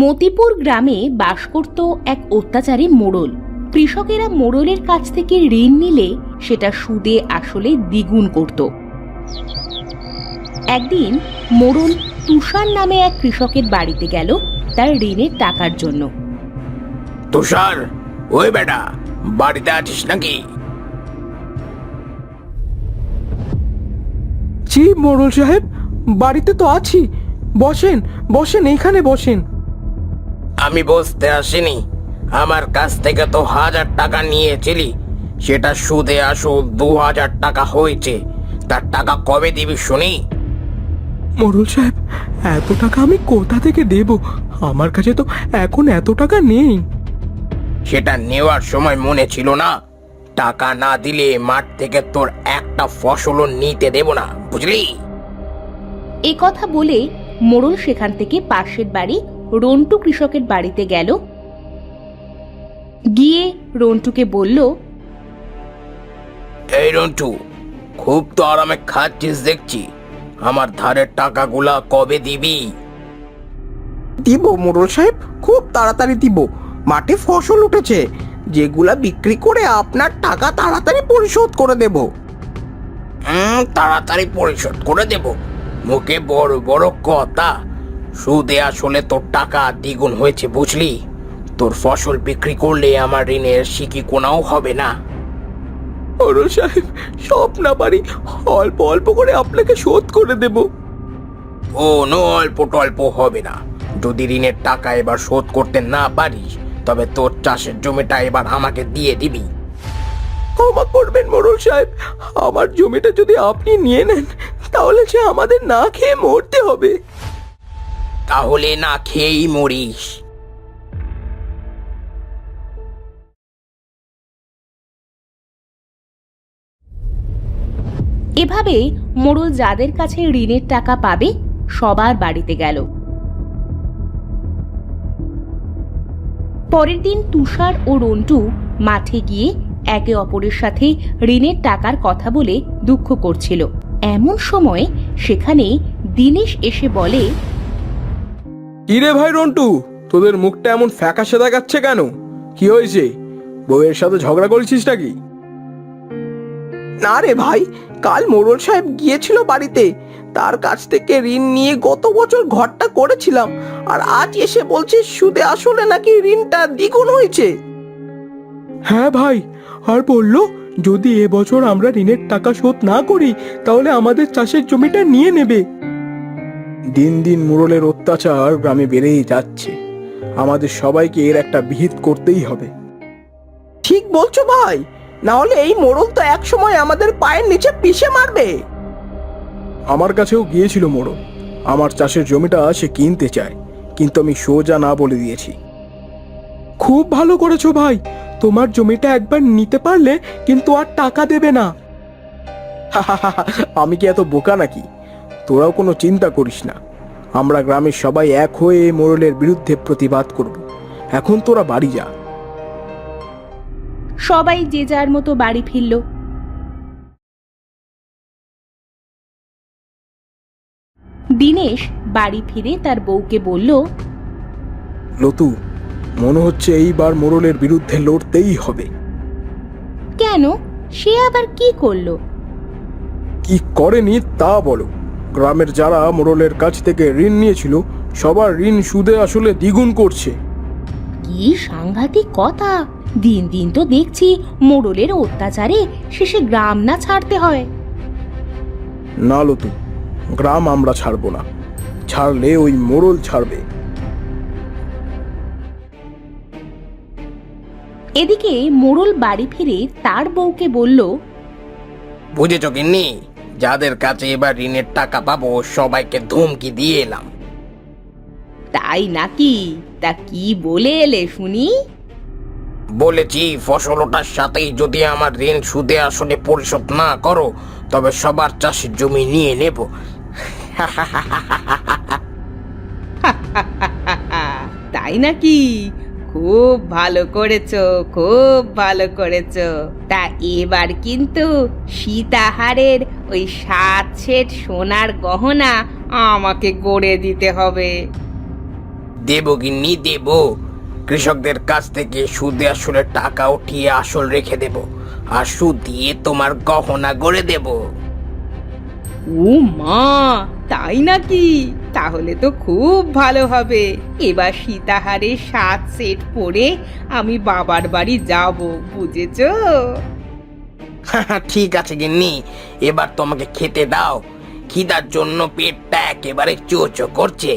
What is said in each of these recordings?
মতিপুর গ্রামে বাস করত এক অত্যাচারী মোড়ল। কৃষকেরা মোড়লের কাছ থেকে ঋণ নিলে সেটা সুদে আসলে দ্বিগুণ করত। একদিন মোড়ল তুষার নামে এক কৃষকের বাড়িতে গেল তার ঋণের টাকার জন্য। তুষার, ওই বেটা, বাড়িতে আছিস নাকি? জি মোড়ল সাহেব, বাড়িতে তো আছি। বসেন বসেন, এইখানে বসেন। আমি বসতে আসিনি। আমার কাছ থেকে তো 1000 টাকা নিয়েছিলি, সেটা সুদে আসল 2000 টাকা হয়েছে। তার টাকা কবে দিবি শুনি? মোড়ল সাহেব, এত টাকা আমি কোথা থেকে দেব? আমার কাছে তো এখন এত টাকা নেই। সেটা নেওয়ার সময় মনে ছিল না? টাকা না দিলে মাঠ থেকে তোর একটা ফসলও নিতে দেব না, বুঝলি? এ কথা বলে মোড়ল সেখান থেকে পাশের বাড়ি রন্টু কৃষকের বাড়িতে গেল। গিয়ে রন্টুকে বলল, এই রন্টু, খুব তো আরামে খাচ্ছিস দেখছি। আমার ধারের টাকাগুলা কবে দিবি? দিব মোড়ল সাহেব, খুব তাড়াতাড়ি দিব। মাঠে ফসল উঠেছে, যেগুলা বিক্রি করে আপনার টাকা তাড়াতাড়ি পরিশোধ করে দেব। তাড়াতাড়ি পরিশোধ করে দেব? মুখে বড় বড় কথা, সুদে আসলে তোর টাকা দ্বিগুণ হয়েছে, বুঝলি? তোর ফসল বিক্রি করলে আমার ঋণের সিকি কোনাও হবে না। মোড়ল সাহেব, সব না পারি অল্প অল্প করে আপনাকে শোধ করে দেব। ও নো, অল্প টল্প হবে না। যদি ঋণের টাকা এবার শোধ করতে না পারিস, তবে তোর চাষের জমিটা এবার আমাকে দিয়ে দিবি। ক্ষমা করবেন মোড়ল সাহেব, আমার জমিটা যদি আপনি নিয়ে নেন তাহলে সে আমাদের না খেয়ে মরতে হবে। তাহলে না খেয়েই মরিস। এভাবে মোড়ল যাদের কাছে ঋণের টাকা পাবে সবার বাড়িতে গেল। পরের দিন তুষার ও রন্টু মাঠে গিয়ে একে অপরের সাথে ঋণের টাকার কথা বলে দুঃখ করছিল। এমন সময় সেখানে দীনেশ এসে বলে, কিরে ভাই রন্টু, তোদের মুখটা এমন ফ্যাকাশে দেখাচ্ছে কেন? কি হয়েছে? বউয়ের সাথে ঝগড়া করেছিস নাকি? না রে ভাই, কাল মোড়ল সাহেব গিয়েছিল বাড়িতে, তার কাছ থেকে ঋণ নিয়ে গত বছর ঘরটা করেছিলাম, আর আজ এসে বলছে সুদে আসলে নাকি ঋণটা দ্বিগুণ হয়েছে। হ্যাঁ ভাই, আর বললো যদি এবছর আমরা ঋণের টাকা শোধ না করি তাহলে আমাদের চাষের জমিটা নিয়ে নেবে। দিন দিন মোড়লের অত্যাচার গ্রামে বেড়েই যাচ্ছে। আমাদের সবাইকে এর একটা বিহিত করতেই হবে। ঠিক বলছো ভাই, না হলে এই মোড়ল তো এক সময় আমাদের পায়ের নিচে পিষে মারবে। আমার কাছেও গিয়েছিল মোড়ল, আমার চাষের জমিটা সে কিনতে চায়, কিন্তু আমি সোজা না বলে দিয়েছি। খুব ভালো করেছো ভাই, তোমার জমিটা একবার নিতে পারলে কিন্তু আর টাকা দেবে না। আমি কি এত বোকা নাকি? তোরাও কোনো চিন্তা করিস না, আমরা গ্রামের সবাই এক হয়ে মোড়লের বিরুদ্ধে প্রতিবাদ করব। এখন তোরা বাড়ি যা। সবাই যে যার মতো বাড়ি ফিরল। দীনেশ বাড়ি ফিরে তার বউকে বলল, লতু, মনে হচ্ছে এইবার মোড়লের বিরুদ্ধে লড়তেই হবে। কেন? সে আবার কি করলো? কি করেনি তা বলো। গ্রামের যারা মোড়লের কাছ থেকে ঋণ নিয়েছিল সবার ঋণ সুদে আসলে দ্বিগুণ করছে। কি সাংঘাতিক কথা! দিন দিন তো দেখছি মোড়লের অত্যাচারে শেষে গ্রাম না ছাড়তে হয়। না লতু, গ্রাম আমরা ছাড়বো না, ছাড়লে ওই মোড়ল ছাড়বে। এদিকে মোড়ল বাড়ি ফিরে তার বউকে বলল, বুঝেছ কিন্নি, যাদের কাছে এবার ঋণের টাকা পাবো সবাইকে ধমকি দিয়ে এলাম। তাই নাকি? তা কি বলে এলে শুনি? বলেছি ফসল ওঠার সাথেই যদি আমার ঋণ সুদে আসলে পরিশোধ না করো, তবে সবার চাষের জমি নিয়ে নেব। তাই নাকি? খুব ভালো করেছো, খুব ভালো করেছো। তা এবার কিন্তু সীতাহারের ওই 7 সেট সোনার গহনা আমাকে গড়ে দিতে হবে। দেব গিন্নি দেব। কৃষকদের কাছ থেকে সুদে আসলে টাকা উঠিয়ে আসল রেখে দেব, আর সুদ দিয়ে তোমার গহনা গড়ে দেব। ও মা, তাই নাকি? তাহলে তো খুব ভালো হবে। এবার সীতাহারের 7 সেট পরে আমি বাবার বাড়ি যাব, বুঝেছো? ঠিক আছে গিন্নি, এবার তোমাকে খেতে দাও। খিদার জন্য পেটটা একেবারে চোচো করছে।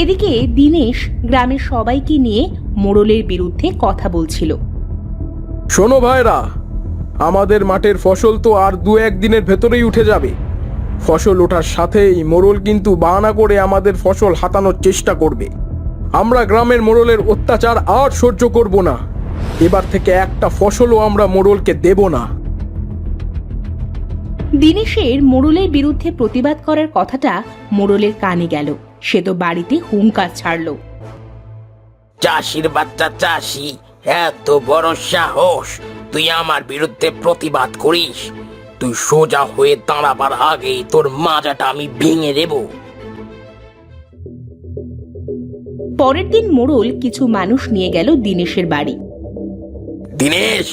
এদিকে দিনেশ গ্রামের সবাইকে নিয়ে মোড়লের বিরুদ্ধে কথা বলছিল। শোনো ভাইরা, আমাদের মাঠের ফসল তো আর 2-1 দিনের ভেতরেই উঠে যাবে। ফসল ওঠার সাথেই মোড়ল কিন্তু বাহানা করে আমাদের ফসল হাতানোর চেষ্টা করবে। আমরা গ্রামের মোড়লের অত্যাচার আর সহ্য করব না। এবার থেকে একটা ফসলও আমরা মোড়লকে দেব না। দিনেশের মোড়লের বিরুদ্ধে প্রতিবাদ করার কথাটা মোড়লের কানে গেল। সে তো বাড়িতে হুঙ্কার ছাড়ল। চাষির বাচ্চা চাষি, এত বড় সাহস! তুই আমার বিরুদ্ধে প্রতিবাদ করিস? তুই সোজা হয়ে দাঁড়াবার আগেই তোর মাজাটা আমি ভেঙে দেব। পরের দিন মোড়ল কিছু মানুষ নিয়ে গেল দিনেশের বাড়ি। দিনেশ,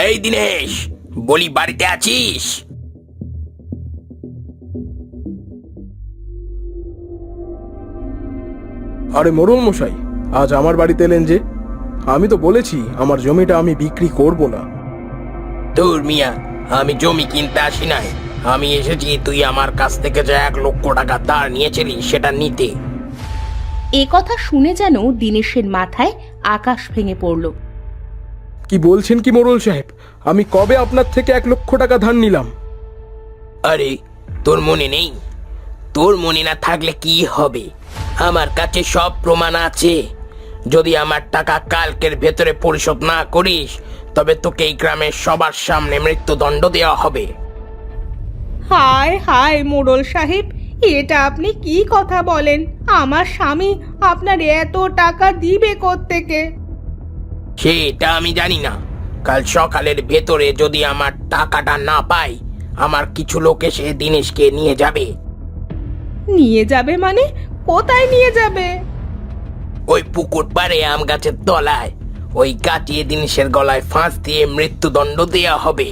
এই দিনেশ, বলি বাড়িতে আছিস? আরে মোড়ল মশাই, আজ আমার বাড়িতে এলেন যে? আমি তো বলেছি আমার জমিটা আমি বিক্রি করব না। তোর মিয়া, আমি জমি কিনতে আসি নাই। আমি এসেছি তুই আমার কাছ থেকে যে 1 লক্ষ টাকা ধার নিয়েছিলি সেটা নিতে। এ কথা শুনে যেন দিনেশের মাথায় আকাশ ভেঙে পড়ল। কি বলছেন কি মোড়ল সাহেব? আমি কবে আপনার থেকে 1 লক্ষ টাকা ধার নিলাম? আরে, তোর মনে নেই? তোর মনে না থাকলে কি হবে? আমার কাছে সব প্রমাণ আছে। যদি আমার টাকা কালকের ভেতরে পরিশোধ না করিস, তবে তোকে এই গ্রামের সবার সামনে মৃত্যুদণ্ড দেওয়া হবে। হায় হায় মোড়ল সাহেব, এটা আপনি কি কথা বলেন? আমার স্বামী আপনার এত টাকা দিবে কোত্থেকে? সেটা আমি জানি না। কাল সকালের ভেতরে যদি আমার টাকাটা না পাই, আমার কিছু লোক এসে দিনেশকে নিয়ে যাবে। নিয়ে যাবে মানে? কোথায় নিয়ে যাবে? ওই পুকুর পাড়ে আম গাছের তলায়। ওই কাটিয়ে দিনেশের গলায় ফাঁস দিয়ে মৃত্যুদণ্ড দেয়া হবে।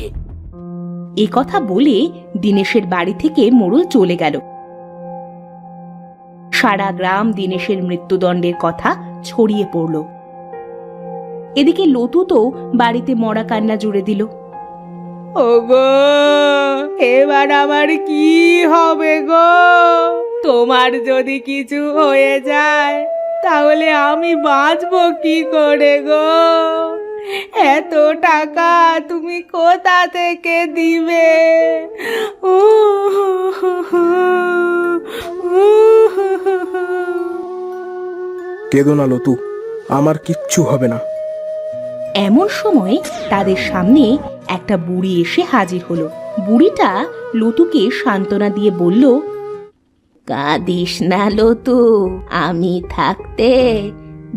এ কথা বলে দিনেশের বাড়ি থেকে মোড়ল চলে গেল। সারা গ্রাম দিনেশের মৃত্যুদণ্ডের কথা ছড়িয়ে পড়ল। এদিকে লতু তো বাড়িতে মরা কান্না জুড়ে দিল। ওগো, এবার আমার কি হবে গো? তোমার যদি কিছু হয়ে যায় তাহলে আমি বাঁচবো কি করে গো? এত টাকা তুমি কোথা থেকে দিবে? কেঁদো না লতু, আমার কিচ্ছু হবে না। এমন সময় তাদের সামনে একটা বুড়ি এসে হাজির হলো। বুড়িটা লতুকে সান্ত্বনা দিয়ে বলল, কাঁদিস না লতু, আমি থাকতে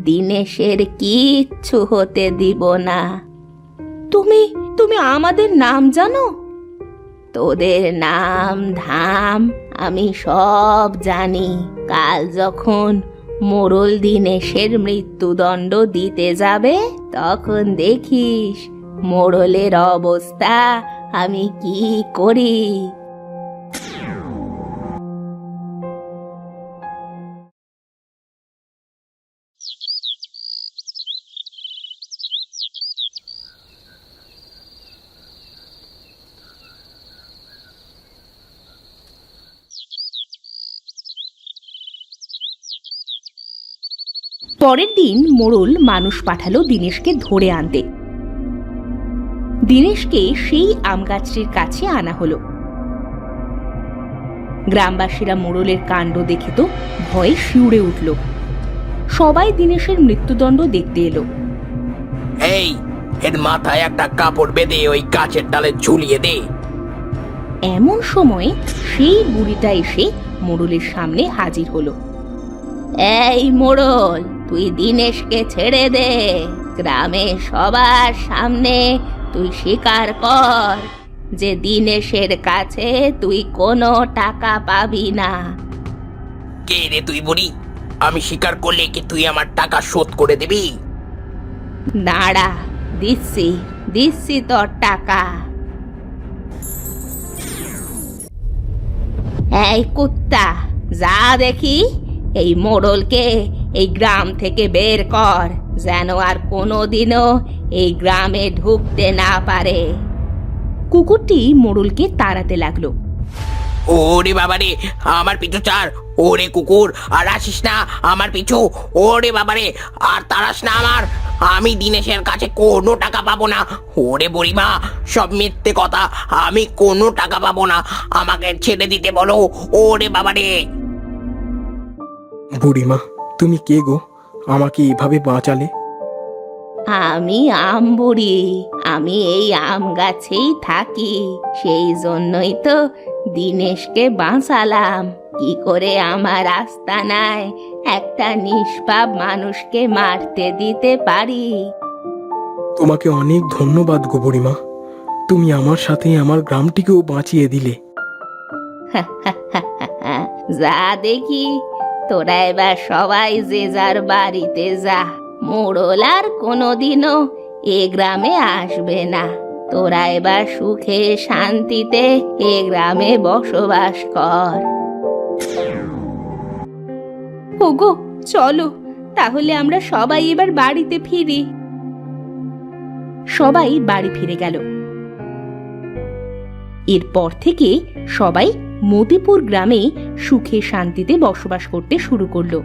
দিনেশের কিচ্ছু হতে দিব না। তুমি তুমি আমাদের নাম জানো? তোদের নাম ধাম আমি সব জানি। কাল যখন মোড়ল দিনেশের মৃত্যুদণ্ড দিতে যাবে, তখন দেখিস মোড়লের অবস্থা আমি কি করি। পরের দিন মোড়ল মানুষ পাঠালো দিনেশকে ধরে আনতে। দিনেশকে সেই আম গাছটির কাছে আনা হলো। গ্রামবাসীরা মোড়লের কাণ্ড দেখে তো ভয়ে শিউরে উঠল। সবাই দিনেশের মৃত্যুদণ্ড দেখতে এলো। এই, এর মাথায় একটা কাপড় বেঁধে ওই গাছের ডালে ঝুলিয়ে দে। এমন সময় সেই বুড়িটা এসে মোড়লের সামনে হাজির হলো। এই মোড়ল, তুই দিনেশকে ছেড়ে দে। গ্রামে সবার সামনে তুই স্বীকার কর যে দিনেশের কাছে তুই কোনো টাকা পাবি না। কে রে তুই বুড়ি? আমি স্বীকার করলে কি তুই আমার টাকা শোধ করে দিবি? দাঁড়া, দিচ্ছি দিচ্ছি তোর টাকা। এই কুত্তা, যা দেখি এই মোড়লকে এই গ্রাম থেকে বের কর, যেন আর কোনোদিনও এই গ্রামে ঢুকতে না পারে। কুকুরটি মোড়লকে তাড়াতে লাগলো। ওরে বাবারে, আমার পিছু ছাড়। ওরে কুকুর, আর আসিস না আমার পিছু। ওরে বাবারে, আর তাড়াস না আমার। আমি দিনেশের কাছে কোনো টাকা পাবো না। ওরে বুড়িমা, সব মিথ্যে কথা। আমি কোনো টাকা পাবো না, আমাকে ছেড়ে দিতে বলো। ওরে বাবারে। বুড়িমা, তুমি কে গো? আমাকে এভাবে বাঁচালে? আমি আম বুড়ি, আমি এই আম গাছেই থাকি, সেই জন্যই তো দিনেশকে বাঁচালাম। কি করে আমার আস্তানায় একটা নিষ্পাপ মানুষকে মারতে দিতে পারি? তোমাকে অনেক ধন্যবাদ গো বুড়িমা। তুমি আমার সাথে আমার গ্রামটিকেও বাঁচিয়ে দিলে। যা দেখি, তোরা এবার সবাই যে যার বাড়িতে যা। মোড়ল আর কোনোদিনও এ গ্রামে আসবে না। তোরা এবার সুখে শান্তিতে এ গ্রামে বসবাস কর। ওগো, চলো তাহলে আমরা সবাই এবার বাড়িতে ফিরি। সবাই বাড়ি ফিরে গেল। এরপর থেকে সবাই মতিপুর গ্রামে সুখে শান্তিতে বসবাস করতে শুরু করলো।